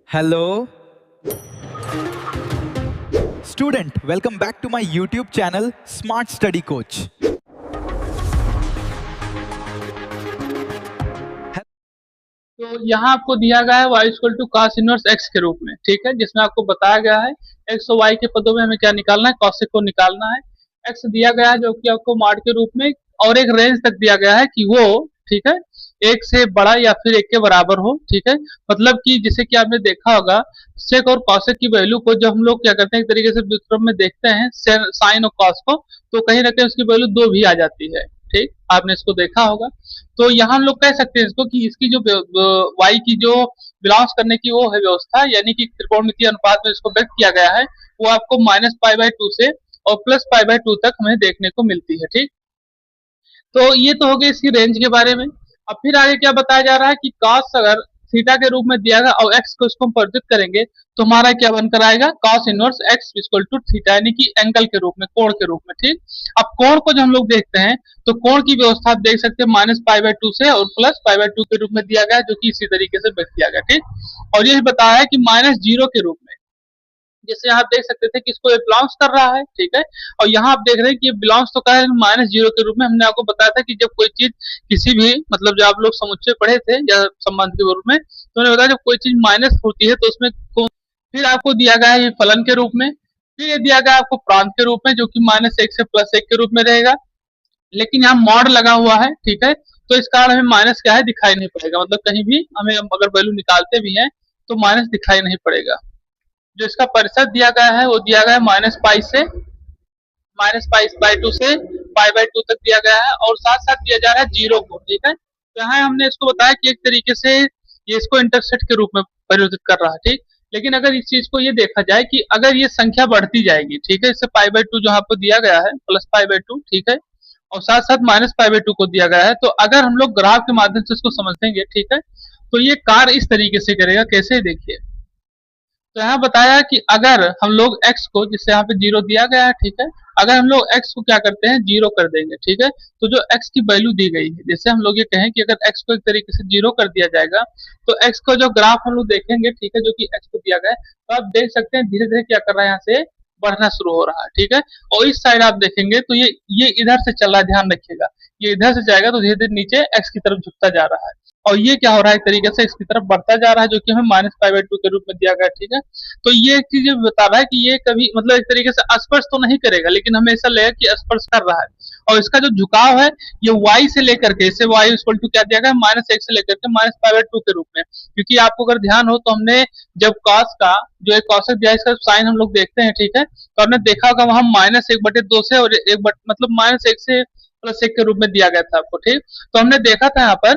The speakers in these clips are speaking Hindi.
Hello, student. Welcome back to my YouTube channel, Smart Study Coach. तो यहाँ आपको दिया गया है y equal to cos inverse x के रूप में, ठीक है, जिसमें आपको बताया गया है x और y के पदों में हमें क्या निकालना है, cosec को निकालना है। x दिया गया है जो कि आपको मॉड के रूप में और एक रेंज तक दिया गया है कि वो, ठीक है, एक से बड़ा या फिर एक के बराबर हो, ठीक है। मतलब कि जैसे कि आपने देखा होगा सेक और कॉसेक की वैल्यू को जब हम लोग क्या करते हैं एक तरीके से व्युत्क्रम में देखते हैं साइन और कॉस को, तो कहीं ना कहीं उसकी वैल्यू 2 भी आ जाती है, ठीक, आपने इसको देखा होगा। तो यहाँ हम लोग कह सकते हैं इसको कि इसकी जो y की जो बिलोंग्स करने की वो है व्यवस्था, यानी कि त्रिकोणमितीय अनुपात में इसको व्यक्त किया गया है, वो आपको -π/2 से और +π/2 तक हमें देखने को मिलती है, ठीक। तो ये तो हो गई इसकी रेंज के बारे में। अब फिर आगे क्या बताया जा रहा है कि cos अगर थीटा के रूप में दिया गया और x को इसको हम परिवर्तित करेंगे तो हमारा क्या बनकर आएगा, cos inverse x equal to theta, यानी कि एंगल के रूप में, कोण के रूप में, ठीक। अब कोण को जब हम लोग देखते हैं तो कोण की व्यवस्था आप देख सकते हैं -π/2 से और +π/2 के रूप में दिया गया, जो कि इसी तरीके से व्यक्त किया गया, ठीक। और ये बताया है कि -0 के रूप में, जैसे आप देख सकते थे कि इसको ये बिलोंग्स कर रहा है, ठीक है। और यहाँ आप देख रहे हैं कि ये बिलोंग्स तो कर रहा है -0 के रूप में। हमने आपको बताया था कि जब कोई चीज किसी भी, मतलब जब आप लोग समुच्चय पढ़े थे या संबंध के रूप में, तो उन्होंने बताया जब कोई चीज माइनस होती है तो उसमें फिर आपको दिया गया है ये फलन के रूप में, फिर ये दिया गया आपको प्रांत के रूप में जो कि -1 से +1 के रूप में रहेगा। लेकिन यहाँ मॉड लगा हुआ है, ठीक है, तो इस कारण हमें माइनस क्या है दिखाई नहीं पड़ेगा, मतलब कहीं भी हमें अगर वैल्यू निकालते भी हैं तो माइनस दिखाई नहीं पड़ेगा। जो इसका प्रतिशत दिया गया है वो दिया गया है -π से -π/2 से π/2 तक दिया गया है, और साथ साथ दिया जा रहा है 0 को, ठीक है। तो यहाँ हमने इसको बताया कि एक तरीके से ये इसको इंटरसेप्ट के रूप में परिवर्तित कर रहा है, ठीक। लेकिन अगर इस चीज को ये देखा जाए कि अगर ये संख्या बढ़ती जाएगी, ठीक है, इससे π/2 जो आपको दिया गया है +π/2, ठीक है, और साथ साथ -π/2 को दिया गया है, तो अगर हम लोग ग्राफ के माध्यम से इसको समझेंगे, ठीक है, तो ये कार्य इस तरीके से करेगा, कैसे देखिए। तो यहाँ बताया कि अगर हम लोग x को, जिससे यहाँ पे 0 दिया गया है, ठीक है, अगर हम लोग x को क्या करते हैं 0 कर देंगे, ठीक है, तो जो x की वैल्यू दी गई है, जैसे हम लोग ये कहें कि अगर x को एक तरीके से 0 कर दिया जाएगा तो x को जो ग्राफ हम लोग देखेंगे, ठीक है, जो कि x को दिया गया है, तो आप देख सकते हैं धीरे धीरे क्या कर रहा है, यहाँ से बढ़ना शुरू हो रहा है, ठीक है। और इस साइड आप देखेंगे तो ये इधर से चल रहा है, ध्यान रखिएगा, ये इधर से जाएगा तो धीरे धीरे नीचे x की तरफ झुकता जा रहा है, और ये क्या हो रहा है एक तरीके से इसकी तरफ बढ़ता जा रहा है, जो कि हमें -π/2 के रूप में दिया गया, ठीक है। तो ये एक चीज बता रहा है कि ये कभी, मतलब एक तरीके से स्पर्श तो नहीं करेगा, लेकिन हमें ऐसा लगेगा कि स्पर्श कर रहा है। और इसका जो झुकाव है ये y से लेकर के, इसे y इक्वल टू क्या दिया गया, -1 से लेकर के -π/2 के रूप में, क्योंकि आपको अगर ध्यान हो तो हमने जब cos का जो एक cosec दिया इसका साइन हम लोग देखते हैं, ठीक है, तो हमने देखा होगा वहां -1/2 से और मतलब -1 से +1 के रूप में दिया गया था आपको, ठीक। तो हमने देखा था यहाँ पर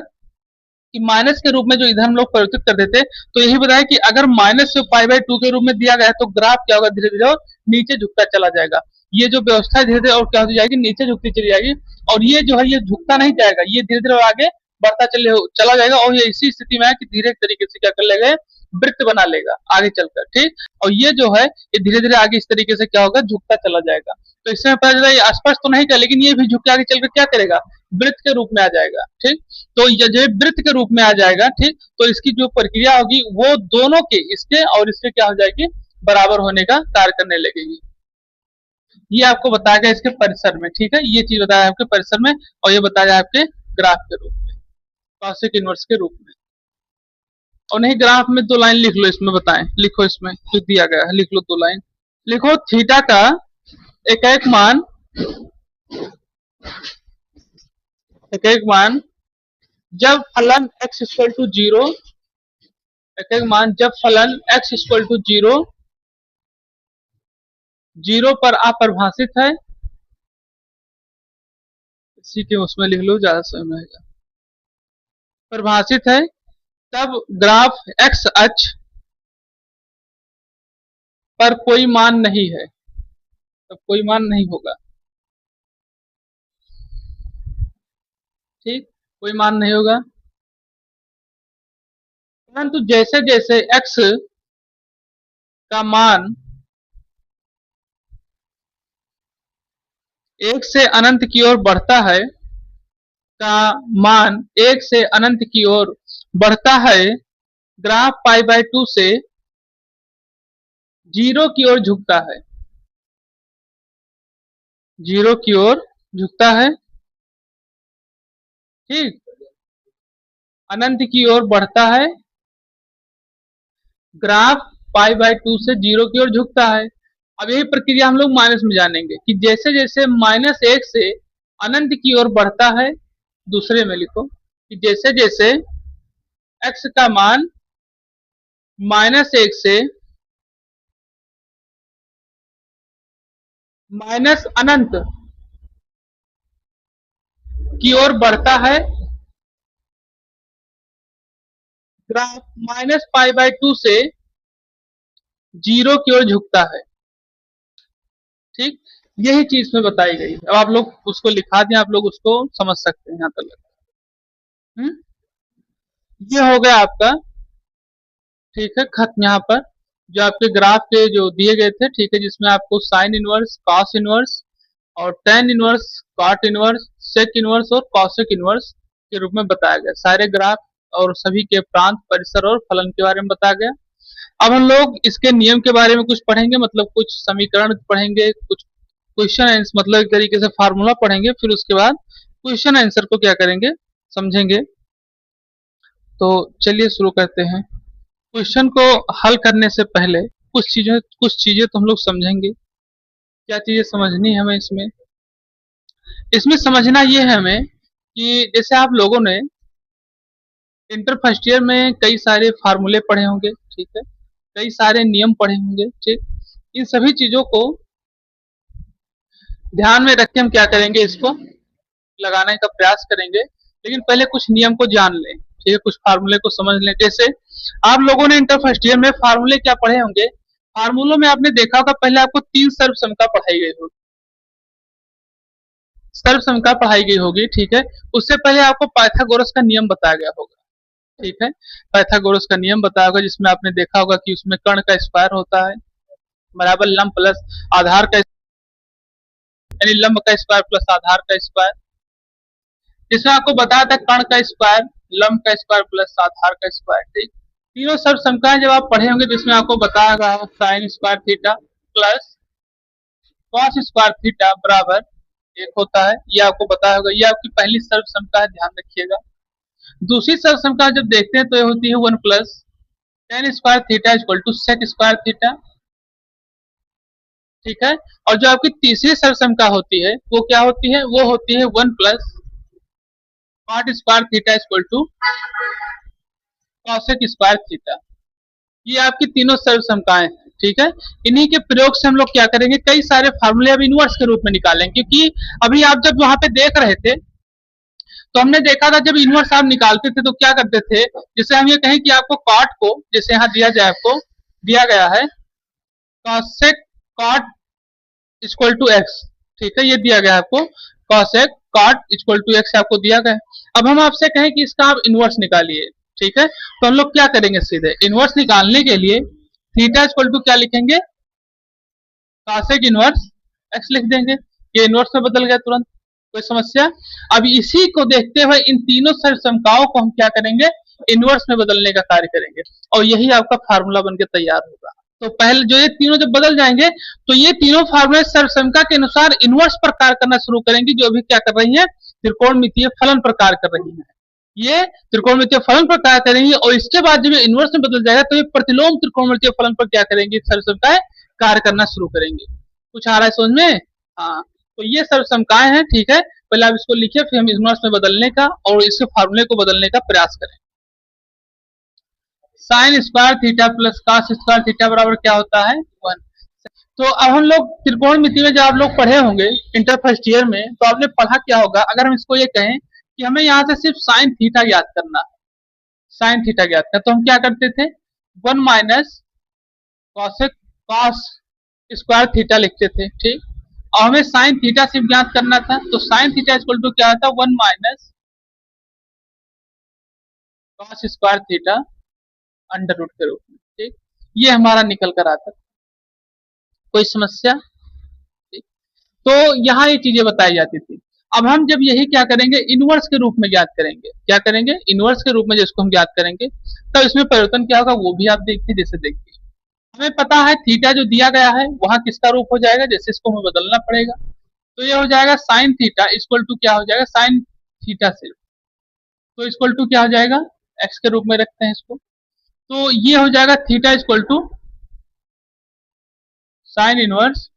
कि माइनस के रूप में जो इधर हम लोग परिवर्तित करते थे, तो यही बताया कि अगर माइनस से π/2 के रूप में दिया गया है तो ग्राफ क्या होगा, धीरे धीरे और नीचे झुकता चला जाएगा। ये जो व्यवस्था है धीरे धीरे और क्या होती जाएगी, नीचे झुकती चली जाएगी, और ये जो है ये झुकता नहीं जाएगा, ये धीरे धीरे और आगे बढ़ता चला जाएगा, और ये इसी स्थिति में है कि धीरे तरीके से क्या कर लेगा, वृत्त बना लेगा आगे चलकर, ठीक। और ये जो है ये धीरे धीरे आगे इस तरीके से क्या होगा, झुकता चला जाएगा। तो इससे पता चला ये स्पष्ट तो नहीं कर, लेकिन ये भी झुक के आगे चलकर क्या करेगा, वृत्त के रूप में आ जाएगा, ठीक। तो ये जब वृत्त के रूप में आ जाएगा, ठीक, तो इसकी जो प्रक्रिया होगी वो दोनों के, इसके और इसके क्या हो जाएगी, बराबर होने का कार्य करने लगेगी। ये आपको बताया गया इसके परिसर में, ठीक है, ये चीज बताया आपके परिसर में, और ये बताया आपके ग्राफ के रूप में, कॉसेक इनवर्स के रूप में। और नहीं ग्राफ में 2 लाइन लिख लो, इसमें बताएं, लिखो, इसमें जो दिया गया है लिख लो 2 लाइन, लिखो थीटा का एक एक मान जब फलन x इक्वल टू 0, एक मान जब फलन x इक्वल टू 0 पर अपरिभाषित है, इसी के उसमें लिख लो, ज्यादा समय रहेगा, परिभाषित है, तब ग्राफ x अक्ष पर कोई मान नहीं है, तब कोई मान नहीं होगा, ठीक, कोई मान नहीं होगा। परंतु जैसे जैसे x का मान 1 से अनंत की ओर बढ़ता है, का मान 1 से अनंत की ओर बढ़ता है, ग्राफ π/2 से जीरो की ओर झुकता है, जीरो की ओर झुकता है, ठीक, अनंत की ओर बढ़ता है, ग्राफ पाई बाय 2 से जीरो की ओर झुकता है। अब यही प्रक्रिया हम लोग माइनस में जानेंगे कि जैसे जैसे -1 से अनंत की ओर बढ़ता है, दूसरे में लिखो कि जैसे जैसे x का मान -1 से माइनस अनंत की ओर बढ़ता है, ग्राफ -π/2 से जीरो की ओर झुकता है, ठीक, यही चीज में बताई गई है। अब आप लोग उसको लिखा दें, आप लोग उसको समझ सकते हैं यहाँ तक। ये हो गया आपका, ठीक है, खत्म। यहाँ पर जो आपके ग्राफ के जो दिए गए थे, ठीक है, जिसमें आपको साइन इनवर्स, कॉस इनवर्स और tan inverse, cot inverse, sec inverse और कॉसेक इनवर्स के रूप में बताया गया। सारे ग्राफ और सभी के प्रांत, परिसर और फलन के बारे में बताया गया। अब हम लोग इसके नियम के बारे में कुछ पढ़ेंगे, मतलब कुछ समीकरण पढ़ेंगे, कुछ क्वेश्चन आंसर, मतलब एक तरीके से फार्मूला पढ़ेंगे, फिर उसके बाद क्वेश्चन आंसर को क्या करेंगे, समझेंगे। तो चलिए शुरू करते हैं। क्वेश्चन को हल करने से पहले कुछ चीजें तो हम लोग समझेंगे। क्या चीजें समझनी है हमें इसमें? इसमें समझना ये है हमें कि जैसे आप लोगों ने इंटर फर्स्ट ईयर में कई सारे फार्मूले पढ़े होंगे, ठीक है, कई सारे नियम पढ़े होंगे, ठीक, इन सभी चीजों को ध्यान में रख के हम क्या करेंगे, इसको लगाने का प्रयास करेंगे। लेकिन पहले कुछ नियम को जान लें, ठीक है, कुछ फार्मूले को समझ लें। जैसे आप लोगों ने इंटर फर्स्ट ईयर में फार्मूले क्या पढ़े होंगे, फार्मूलों में आपने देखा होगा पहले आपको 3 सर्वसमता पढ़ाई गई होगी, सर्वसमता पढ़ाई गई होगी, ठीक है। उससे पहले आपको पाइथागोरस का नियम बताया गया होगा, ठीक है, पाइथागोरस का नियम बताया होगा, जिसमें आपने देखा होगा कि उसमें कर्ण का स्क्वायर होता है बराबर लंब प्लस आधार का, यानी लंब का स्क्वायर प्लस आधार का स्क्वायर। जिसमें आपको बताया था कर्ण का स्क्वायर, लंब का स्क्वायर प्लस आधार का स्क्वायर, ठीक। तीनों सर्वसमताएं जब आप पढ़े होंगे, जिसमें आपको बताया गया sine square theta plus cos square theta बराबर 1 होता है, ये आपको बताया होगा। ये आपकी पहली सर्वसमता है, ध्यान रखिएगा। दूसरी सर्वसमता जब देखते हैं तो ये होती है 1 plus tan square theta equal to sec square theta, ठीक है। और जो आपकी तीसरी सर्वसमता होती है वो क्या होती है, वो होती है 1 plus cot square theta equal to cosec square theta. ये आपकी तीनों सर्वसमताएं हैं, ठीक है। इन्हीं के प्रयोग से हम लोग क्या करेंगे, कई सारे फार्मूले अब इनवर्स के रूप में निकालेंगे। क्योंकि अभी आप जब वहां पे देख रहे थे तो हमने देखा था जब इनवर्स आप निकालते थे तो क्या करते थे, जैसे हम ये कहें कि आपको कॉट को, जैसे यहाँ दिया जाए, आपको दिया गया है cosec cot equal to x, ठीक है, ये दिया गया है आपको cosec cot equal to x आपको दिया गया है। अब हम आपसे कहें कि इसका आप इनवर्स निकालिए, ठीक है, तो हम लोग क्या करेंगे, सीधे इनवर्स निकालने के लिए थीटा इक्वल टू क्या लिखेंगे, कॉसेक इनवर्स एक्स लिख देंगे। ये इनवर्स में बदल गया तुरंत, कोई समस्या? अब इसी को देखते हुए इन तीनों सर्वसमताओं को हम क्या करेंगे, इनवर्स में बदलने का कार्य करेंगे, और यही आपका फार्मूला बनके तैयार होगा। तो पहले जो ये तीनों जब बदल जाएंगे तो ये तीनों फार्मूले सर्वसमता के अनुसार इनवर्स प्रकार करना शुरू करेंगी, जो अभी क्या कर रही है, त्रिकोणमितीय फलन प्रकार कर रही है। ये त्रिकोणमितीय फलन पर कार्य करेंगी, और इसके बाद जब ये इनवर्स में बदल जाएगा तो ये प्रतिलोम त्रिकोणमितीय फलन पर क्या करेंगी, सर्वसमताएं कार्य करना शुरू करेंगी। कुछ आ रहा है समझ में? हाँ, तो ये सर्वसमताएं हैं, ठीक है। पहले आप इसको लिखिए, फिर हम इनवर्स में बदलने का और इसके फार्मूले को बदलने का प्रयास करें। Sine square theta plus cos square theta बराबर क्या होता है, 1। तो अब हम लोग त्रिकोणमिति में जब आप लोग पढ़े होंगे इंटर फर्स्ट ईयर में, तो आपने पढ़ा क्या होगा, अगर हम इसको ये कहें कि हमें यहाँ से सिर्फ साइन थीटा ज्ञात करना है, साइन थीटा ज्ञात करना, तो हम क्या करते थे, 1 minus cosec cos square theta लिखते थे, ठीक। और हमें साइन थीटा सिर्फ ज्ञात करना था, तो साइन थीटा इक्वल टू क्या था, 1 minus cos square theta under root के रूप में, ठीक। ये हमारा निकल कर आता। कोई समस्या? ठीक। तो यहाँ ये चीजें बताई जाती थी। अब हम जब यही क्या करेंगे, इनवर्स के रूप में ज्ञात करेंगे, क्या करेंगे, इनवर्स के रूप में जिसको हम ज्ञात करेंगे, तब इसमें परिवर्तन क्या होगा वो भी आप देखिए। जैसे देखिए हमें पता है थीटा जो दिया गया है वहां किसका रूप हो जाएगा, जैसे इसको हमें बदलना पड़ेगा। तो ये हो जाएगा साइन थीटा इक्वल टू क्या हो जाएगा, साइन थीटा से, तो इक्वल टू क्या हो जाएगा, एक्स के रूप में रखते हैं इसको। तो ये हो जाएगा theta equal to sine inverse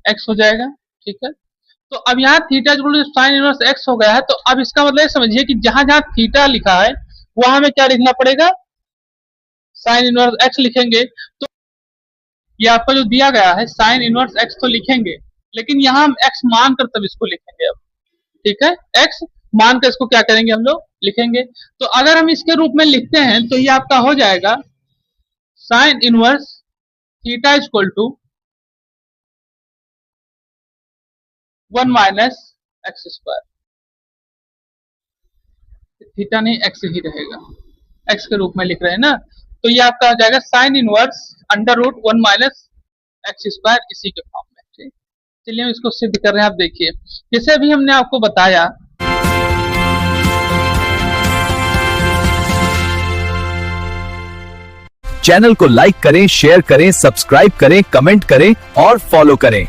x हो जाएगा। ठीक है, तो अब यहाँ theta equal to sine inverse x हो गया है। तो अब इसका मतलब समझिए कि जहां जहां थीटा लिखा है वहां हमें क्या लिखना पड़ेगा, साइन इनवर्स एक्स लिखेंगे। तो ये आपका जो दिया गया है साइन इनवर्स एक्स तो लिखेंगे, लेकिन यहाँ हम एक्स मानकर तब इसको लिखेंगे अब। ठीक है, एक्स मानकर इसको क्या करेंगे, हम लोग लिखेंगे। तो अगर हम इसके रूप में लिखते हैं तो ये आपका हो जाएगा sine inverse theta equal to 1 minus x square, theta नहीं एक्स ही रहेगा, एक्स के रूप में लिख रहे हैं ना। तो ये आपका हो जाएगा sine inverse under root 1 minus x square, इसी के फॉर्म में। ठीक, चलिए हम इसको सिद्ध कर रहे हैं। आप देखिए, जैसे अभी हमने आपको बताया चैनल को लाइक करें, शेयर करें, सब्सक्राइब करें, कमेंट करें और फॉलो करें।